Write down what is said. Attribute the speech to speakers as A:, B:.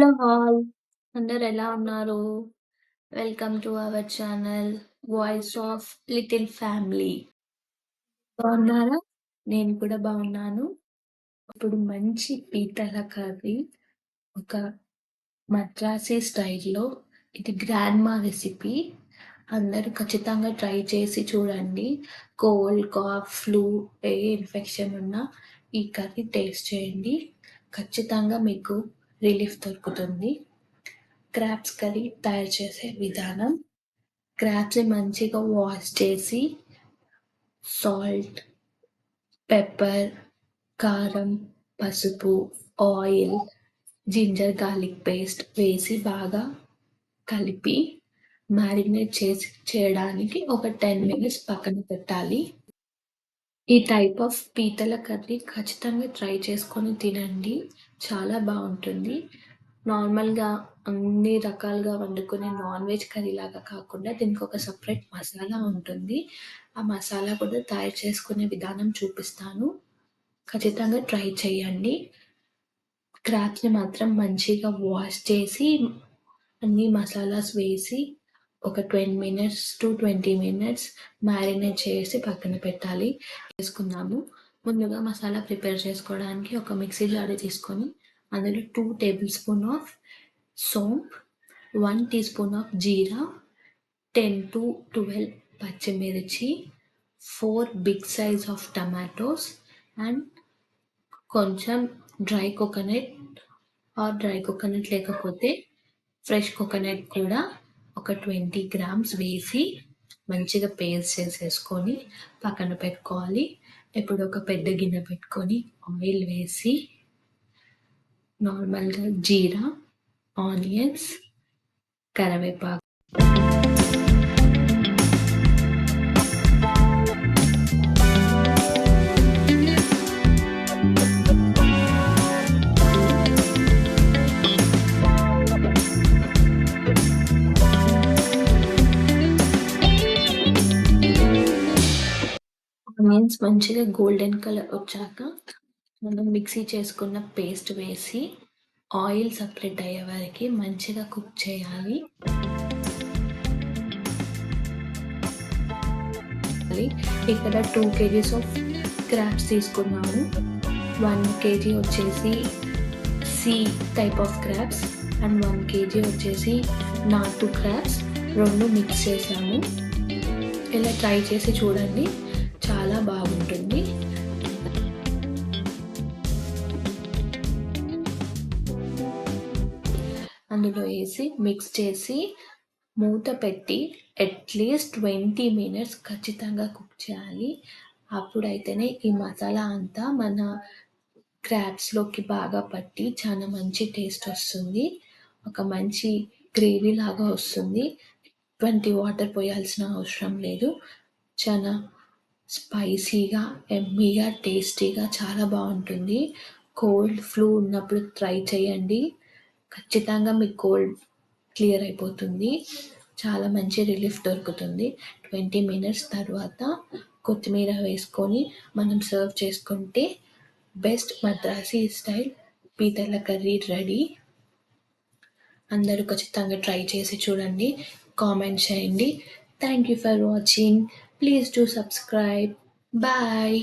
A: Hello all. అందరూ ఎలా ఉన్నారు? Welcome to our channel voice of little family. బాగున్నారా? నేను కూడా బాగున్నాను. ఇప్పుడు మంచి పీతల కర్రీ ఒక మద్రాసీ స్టైల్‌లో ఇది గ్రాండ్‌మా రెసిపీ. అందరూ ఖచ్చితంగా ట్రై చేసి చూడండి. కోల్డ్, కాఫ్, ఫ్లూ ఏ ఇన్ఫెక్షన్ ఉన్నా ఈ కర్రీ టేస్ట్ చేయండి. ఖచ్చితంగా మీకు రిలీఫ్ దొరుకుతుంది. క్రాబ్స్ కర్రీ తయారు చేసే విధానం: క్రాబ్స్ని మంచిగా వాష్ చేసి సాల్ట్, పెప్పర్, కారం, పసుపు, ఆయిల్, జింజర్ గార్లిక్ పేస్ట్ వేసి బాగా కలిపి మ్యారినేట్ చేయడానికి ఒక 10 మినిట్స్ పక్కన పెట్టాలి. ఈ టైప్ ఆఫ్ పీతల కర్రీ ఖచ్చితంగా ట్రై చేసుకొని తినండి. చాలా బాగుంటుంది. నార్మల్‌గా అన్ని రకాలుగా వండుకునే నాన్ వెజ్ కర్రీ లాగా కాకుండా దీనికి ఒక సెపరేట్ మసాలా ఉంటుంది. ఆ మసాలా కూడా తయారు చేసుకునే విధానం చూపిస్తాను. ఖచ్చితంగా ట్రై చేయండి. క్రాబ్స్‌ని మాత్రం మంచిగా వాష్ చేసి అన్ని మసాలాస్ వేసి ఒక 10 మినిట్స్ టు 20 మినిట్స్ మ్యారినేట్ చేసి పక్కన పెట్టాలి. చేసుకుందాము. ముందుగా మసాలా ప్రిపేర్ చేసుకోవడానికి ఒక మిక్సీ జార్ తీసుకొని అందులో 2 tablespoon of saunf, 1 teaspoon of jeera, 10-12 పచ్చిమిర్చి, 4 big size of tomatoes and కొంచెం డ్రై కోకోనట్ లేకపోతే ఫ్రెష్ కోకోనట్ కూడా ఒక 20 గ్రామ్స్ వేసి మంచిగా పేస్ట్ చేసేసుకొని పక్కన పెట్టుకోవాలి. ఇప్పుడు ఒక పెద్ద గిన్నె పెట్టుకొని ఆయిల్ వేసి నార్మల్గా జీరా, ఆనియన్స్, కరివేపాకు, ఆనియన్స్ మంచిగా గోల్డెన్ కలర్ వచ్చాక మనం మిక్సీ చేసుకున్న పేస్ట్ వేసి ఆయిల్ సపరేట్ అయ్యే వరకు మంచిగా కుక్ చేయాలి. ఇక్కడ 2 కేజీస్ ఆఫ్ క్రాబ్స్ తీసుకున్నాము. 1 కేజీ వచ్చేసి C type of crabs and 1 KG వచ్చేసి నాటు క్రాబ్స్. 2 మిక్స్ చేసాము. ఇలా ట్రై చేసి చూడండి, చాలా బాగుంటుంది. అందులో వేసి మిక్స్ చేసి మూత పెట్టి అట్లీస్ట్ 20 మినిట్స్ ఖచ్చితంగా కుక్ చేయాలి. అప్పుడైతేనే ఈ మసాలా అంతా మన క్రాబ్స్లోకి బాగా పట్టి చాలా మంచి టేస్ట్ వస్తుంది. ఒక మంచి గ్రేవీ లాగా వస్తుంది. ఎటువంటి వాటర్ పోయాల్సిన అవసరం లేదు. చాలా స్పైసీగా, యమ్మీగా, టేస్టీగా చాలా బాగుంటుంది. కోల్డ్, ఫ్లూ ఉన్నప్పుడు ట్రై చేయండి. ఖచ్చితంగా మీకు కోల్డ్ క్లియర్ అయిపోతుంది. చాలా మంచి రిలీఫ్ దొరుకుతుంది. 20 మినిట్స్ తర్వాత కొత్తిమీర వేసుకొని మనం సర్వ్ చేసుకుంటే బెస్ట్ మద్రాసీ స్టైల్ పీతల కర్రీ రెడీ. అందరూ ఖచ్చితంగా ట్రై చేసి చూడండి, కామెంట్ చేయండి. Thank you for watching. Please do subscribe. Bye.